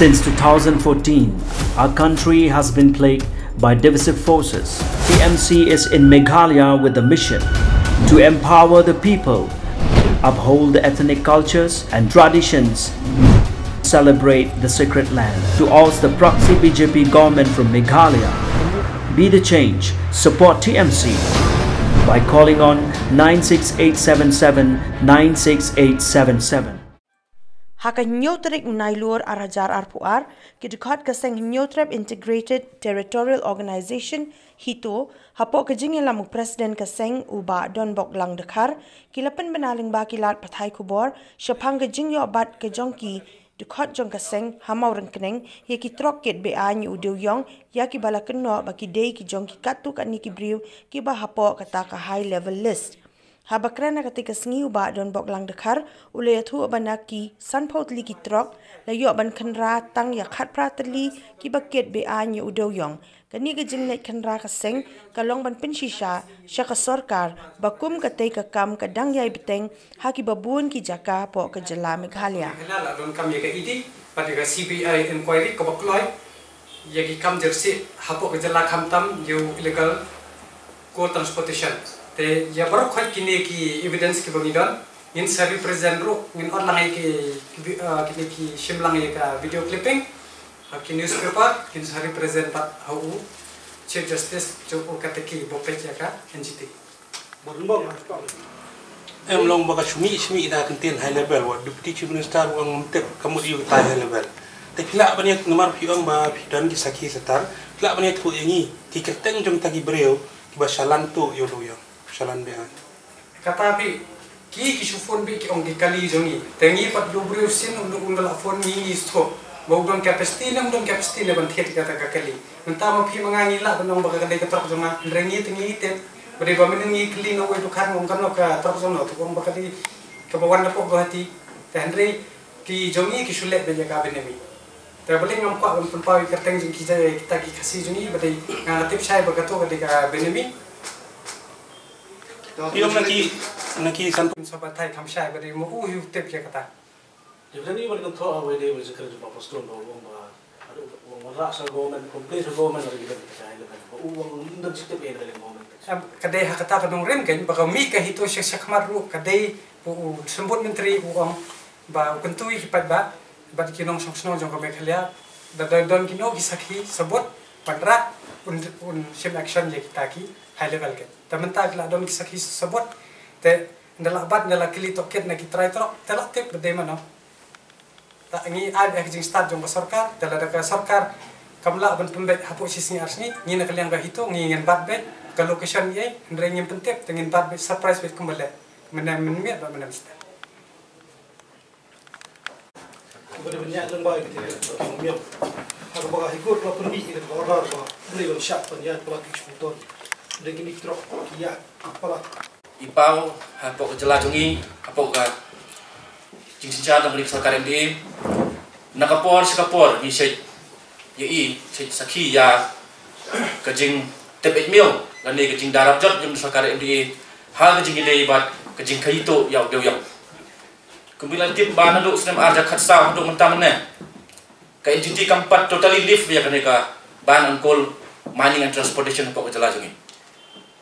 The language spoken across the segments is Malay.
Since 2014, our country has been plagued by divisive forces. TMC is in Meghalaya with the mission to empower the people, uphold the ethnic cultures and traditions, celebrate the sacred land. To oust the proxy BJP government from Meghalaya, be the change, support TMC by calling on 96877 96877. Haka Nyotrek Nailur Arajar Arpuar, Kidukot Kaseng Nyotrep Integrated Territorial Organization, Hito, Hapok Kajingilamu President Kaseng Uba Don Bok Lang Dakar, Kilapan Benaling Bakilat Pathai Kubor, Shapanga Jingyo Bat Kajonki, Dukot Jong Kaseng, Hamau Renkeneng, Yaki Troket Beany Udu Yong, Yaki Balakeno, Baki Day Ki Jonki Katuk and Niki Brew, Kiba Hapok Kataka High Level List. Habakrana ketika sengi uba don bok lang dekar ule yatu abanaki sanpaut liki trok layo aban kenra tang yakat prateli ki baket be anye udoyong kani gejing net kenra kaseng kalong ban pensisha syaka sorkar bakum katay kakam kadang yai beteng haki babun ki jaka po ke jela Meghalaya. Kenal don kam yaga idi pada ka CBI inquiry ko bakloi yagi kam jersey hapo ke jela kam tam you illegal coal transportation. Te ya baru khat kini ki evidence ki bangidon in sabi present ro in online ki kini ki shimlang ka video clipping ki newspaper kin sabi present pat hau chief justice jo kateki bopet ya ka NGT Borbong em long baka shumi ida kentin high level wa deputy chief minister wang tep kamu yu ta high level te pila banyak nomor piong ba pidan ki saki setar pila banyak tu yangi ti keteng jong tagi breu ba shalan tu yo do yo shalan be kata bi ki shufon bi ki ong di kali jongi tengi pat do breu sin undal phone ni sto bau don capacity nam don capacity ne ban thet kata ka kali mentama pi mangangi la banong baka kadai ka trok joma rengi tengi te bade ba menengi kli no we to kan ngom kan no ka trok joma to ong baka di ka bawan na po gohati tendre ki jongi ki shulet be ka benemi ta balik ngam kwa pun pawi kerteng jing ki jai kita ki kasi jongi bade ngatip sai baka to ka benemi Yung naki santo sobat Thai kam sai bade mo hu tep ya kata jadi ni balik untuk awal dia berjekar jumpa poston bawa uang rasa government komplain government lagi kita percaya dengan uang ndak cipta pun dari government kadai hakata kadong rem kan baka mi ka hito syak maru kadai pu sembut menteri uang ba kuntui hipat ba kinong songsno jong ka Meghalaya don kino gisakhi sabot pandra un sim action je kita ki high level ke tamenta la don gisakhi sabot te ndala bat ndala kili toket na ki try trok telak tip bede mano ta ngi ad exing start jong sarkar dala da sarkar kamla ban pembet hapo sisni arsni ni na kaliang ba hito ngi ngen bat be ka location ye ndre ngim pentep tengin bat be surprise be kumbale menam menmiat ba menam sta Kemudian lembaga kita miam harus bagai ikut lapor ni kita order bah beli bang syak penyan pelakik seputar dengan ini truk kiat apalah ipau hapo ke jela jongi hapo ka jingsincha dang rik sarkar MDA nakapor sikapor ni sei yei sei sakhi ya kajing tepet mil lani kajing darab jot jing sarkar MDA ha kajing ile bat kajing khaito yaw deu yang kumbilan tip ba na do snem arja khatsa do mentamne ka NGT kampat totally lift ya kaneka ban on coal mining and transportation hapo ke jela jongi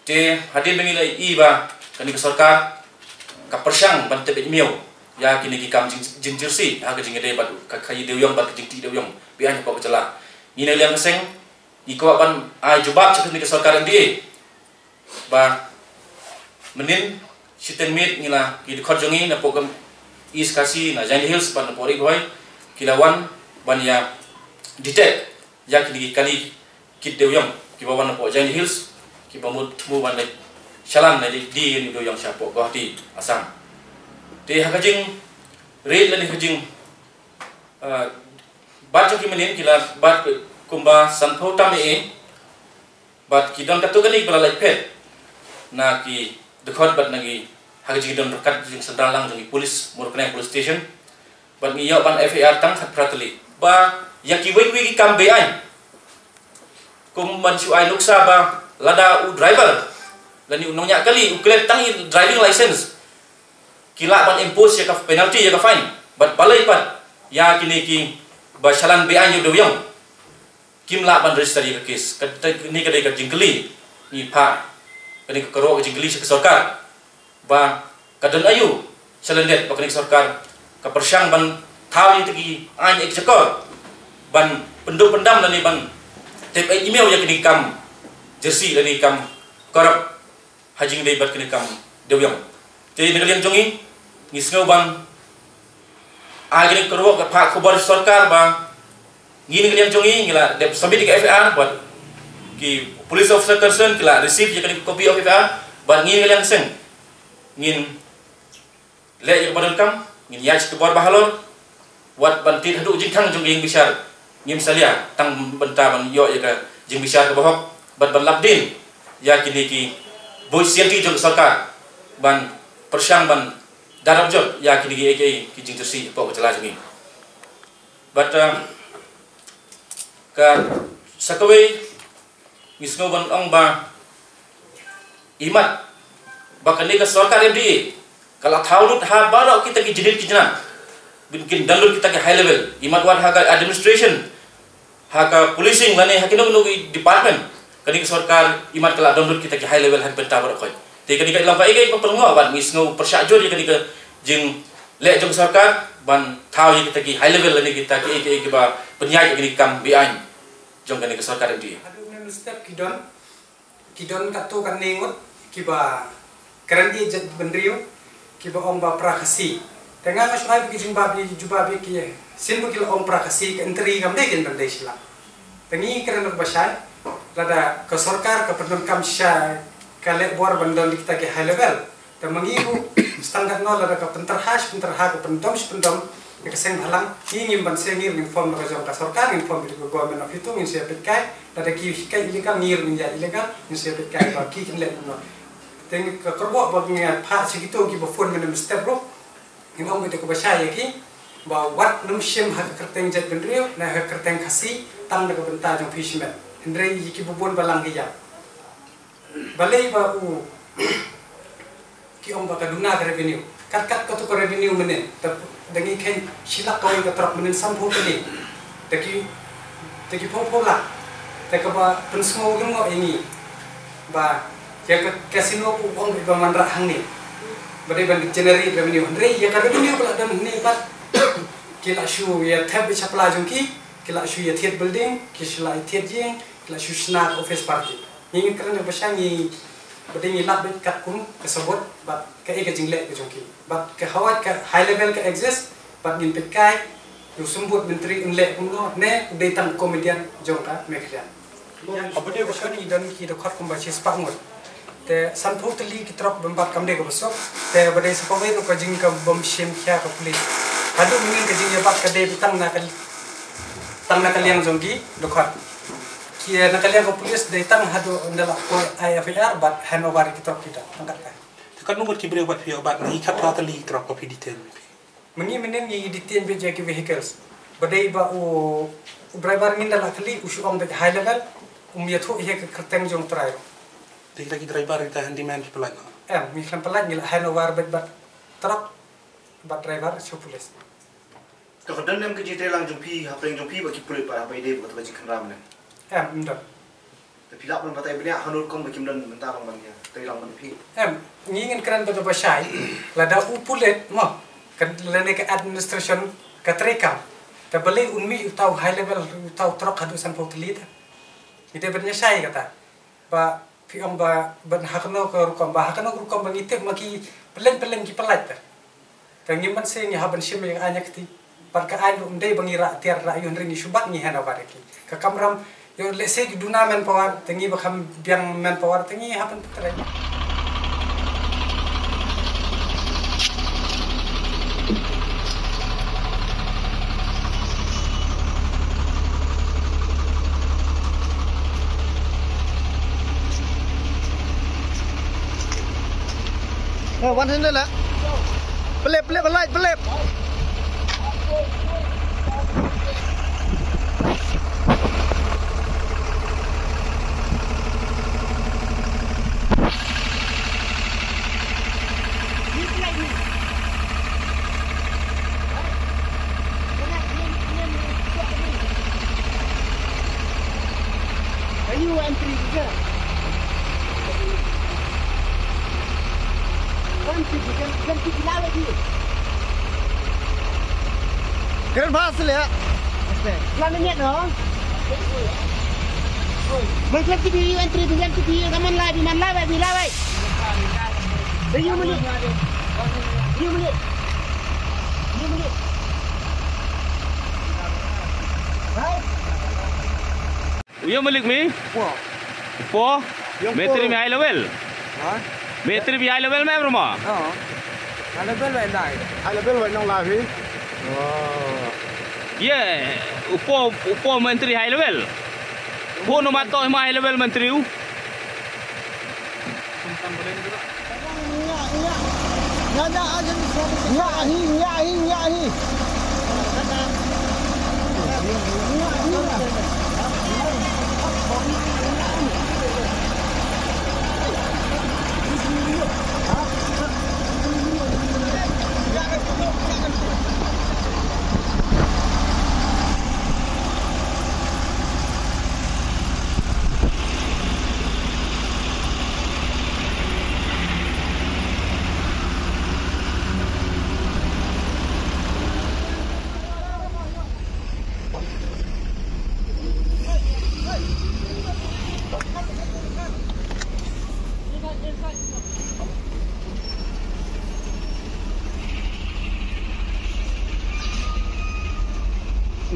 te hadir bengila iba kani ke sarkar ka persang ban tepet mil ya kini ki kam jing jersey ha ka jing de bat ka khai deuyong bat jing ti deuyong bi an ko chala ni ne liang seng iko ban ai jobab chak ni ke sarkar NDA ba menin siten mit ngila ki khot jongi na program is kasi na Jain Hills ban pori boy kilawan ban ya detect ya kini ki kali kit deuyong ki bawan po Jain Hills ki bamut mu ban le shalan na di ni deuyong sya po Guwahati Assam te hakajing rate lani hajing bat joki menin kila bat kumba sanpho tame e bat kidon katugani bala lai pet na ki dekhot bat nagi hakajing don rekat jing sendalang jing polis murkna police station bat ngi yo ban FAR tang khat pratli ba yaki wi kam be ai kum man su ai nuksa ba lada u driver lani unongnya kali uklet tang driving license kila ban impose ya ka penalty ya ka fine bat balai pat ya kini ki ba chalan BI yu doyong kim la ban register ye kes ni kadai ka jingli ni pha kani ka ro jingli se sarkar ba kadan ayu chalan det ba kani sarkar ka persyang ban thaw ni tegi an ek chakor ban pendam dan ni ban tep email ya kini kam jersey dan ni kam korap hajing dei bat kini kam doyong te ni kalian jongi ni sngo ban agni kerwo ka pak khabar sarkar ba ngini kalian jongi ngila dep submit ke FAR buat ki police officer concern kila receive je kani copy of FAR ba ngini kalian seng ngin le je badan kam ngin yaj ke bor bahalor wat ban tit hadu jing thang jongi bisar ngim salia tang benta ban yo je ka jing bisar ke bahok ban labdin ya kini ki boy sianti jong sarkar ban persyang ban darab job ya kini ki ki jing tersi po chala jing but ka sakawe ngisno ban ong ba imat bakani ka sarkar MDA kala thaulut ha baro kita ki jidil ki jana bikin dalur kita ke high level imat wat ha ka administration ha ka policing lane ha kino department kani ka sarkar imat kala dalur kita ke high level ha benta baro khoi te kani ka lampa ege papelngo ban ngisno persajur kani ka jing le jong sarkar ban thau ye kita ki high level lane kita ki ba penyai kani kam BI jong kani ka sarkar MDA adu men step kidon katu kan ningut kiba kerandi jet bendrio kiba om ba prakasi tengah masyai bi jubabi ki sin bu kil om prakasi ke enteri kam de ken bendai sila tengi keren basai lada ke sarkar ke pendon kam sya kale bor bandon kita ke high level te mengibu standar no lada ke penterha ke pendom ke seng halang ingin ban sengir inform ke jong ka sarkar inform bi government of itu ngin siapit kai lada ki kai ilegal ngir menjadi ilegal ngin siapit kai ba ki ken le no tengi ke kerbo ba ngia pha sigitu ki ba phone men step bro ingom kita ke basaya ki ba wat num shim ha kerteng jet bendrio na ha kerteng khasi tang de benta jong fishman andre ki bubon balang ki ya balai ba u ki om ba kaduna ka revenue kat ko to revenue menen dangi ken silak ko ka trap menen sampo kali teki pola teka ba pensmo ngo ini ba ya ke casino pu om ba mandra hang ni badai ban generate revenue andre ya ka revenue pula dan ni bat kila shu ya tab chapla jongki kila shu ya thiet building kisla thiet jing kila shu snack office party ingin kerana basangi badai ni lab kat kun kesebut bat ka e ka jingle ke jongki bat ke hawat ka high level ka exist bat ngin pekai yu sembut menteri unle kuno ne deitan komedian jongka mekrian abade basani dan ki dokhat kumbachi spangmut te sanpho tali ki trop bambat kamde ko besok te badai sapawe no ka jing ka bom shem kya ka police hadu mingin ka jing ya bat ka de bitang na kaliang jongki dokhat kia na kaliang ko police deitan hadu ndala ko IFR bat hanover ki trop kita angkat ka kan nunggu kibre bat fi obat ni kat tali trop ko detail mengi menen yi detain be jaki vehicles badai ba o driver min dala kali usu om de high level ya thu ye ka kerteng jong trai Tinggal lagi driver kita handyman pelan. Mi kan pelan gila Hanover bat truck bat driver so pulis. Kalau dan nem kerja telang jumpi, apa yang jumpi bagi pulis para apa ide buat bagi kenram ni. Mendap. Tapi lap pun batai banyak hanur kong bagi mendap mentah bang dia telang jumpi. Ngingin keren betul basai, lada upulet mah kan lada ke administration katrekam. Tapi unmi utau high level utau truck hadusan potlit. Itu benar saya kata. Ba Piang ba ban hakno ko rukam ba hakno rukam bangite maki peleng ki pelat tangi man se ni haban shim yang anyak ti par ka ai ndai bangira tiar ra yun ring subat ni hana bareki ka kamram yo le se duna men power tangi ba kham biang men power tangi haban putra One handle lah. Pelip light pelip. entry juga. Ganti gila lagi. Keren hasil ya. Lama ni dong. Baiklah TV entry dengan TV kaman lah di mana lah bila baik. Dia menit. Dia menit. Dia menit. Hai. Uya malik mi? Po. Metri mi high level. Hả? Metri mi high level mai rumah. High level vậy này. High level vậy nong la vi. Yeah, upo menteri high level. Po no mato high level menteri u.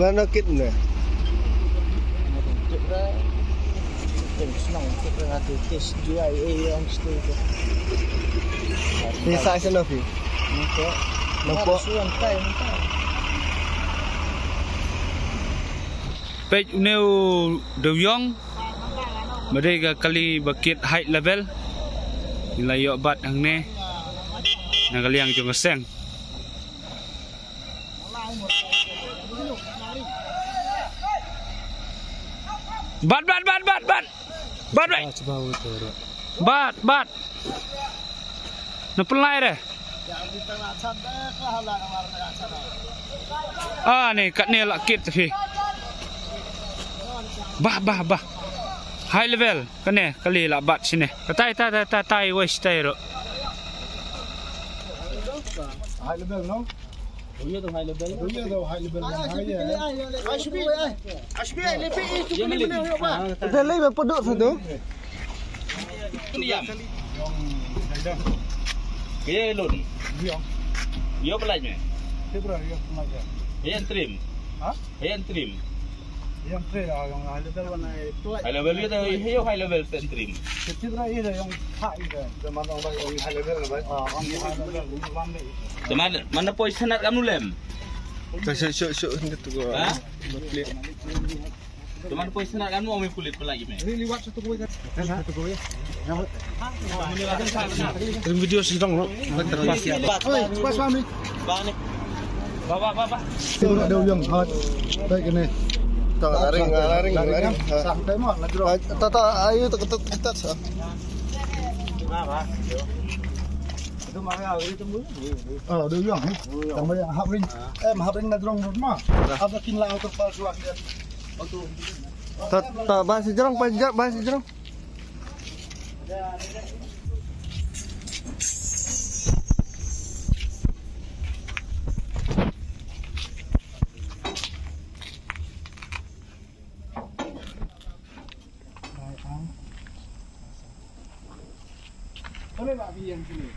Mana kit ni? Senang kita ada test jual yang situ tu. Ni size na fi. Nampak suan kai nampak. Pej neu Dewyong. Mereka kali bakit high level. Nilai yok bat ang ne. Nang kali yang jong seng. Bat. Bat. Napelai deh. Ah ni kat ni lakit tapi. Bah. High level kan ni kali lah bat sini. Tai west tai ro. High level no? Iya tu high level. High level. Ashbi lepi itu kini mana apa? Dah lagi berpodok satu. Diam. Kaya lun. Yo pelajnya. Yang trim. Yang trim. Yang trim lah yang high level mana itu. High level itu yo high level trim. Citra ini yang high itu. Zaman orang yang high level lah. Orang high level. Mana poin sanat kamu lem? Syuk ni tu gua. Ha? Teman poin sanat kamu mau kulit pelagi me. Ini liwat satu koi kan. Satu koi. Video sedang lo. Pas suami. Ba. Sudah ada yang hot. Baik ini. Laring. Sampai mau nak. Tata ayo ketat sah. Kenapa? Itu mana awal itu mulu? Oh, ada yang. Tambah yang habring. Habring nak dorong rumah. Apa kinlah untuk palsu akhir. Untuk. Tak bahasa jerong, bahasa jerong. Boleh tak yang sini?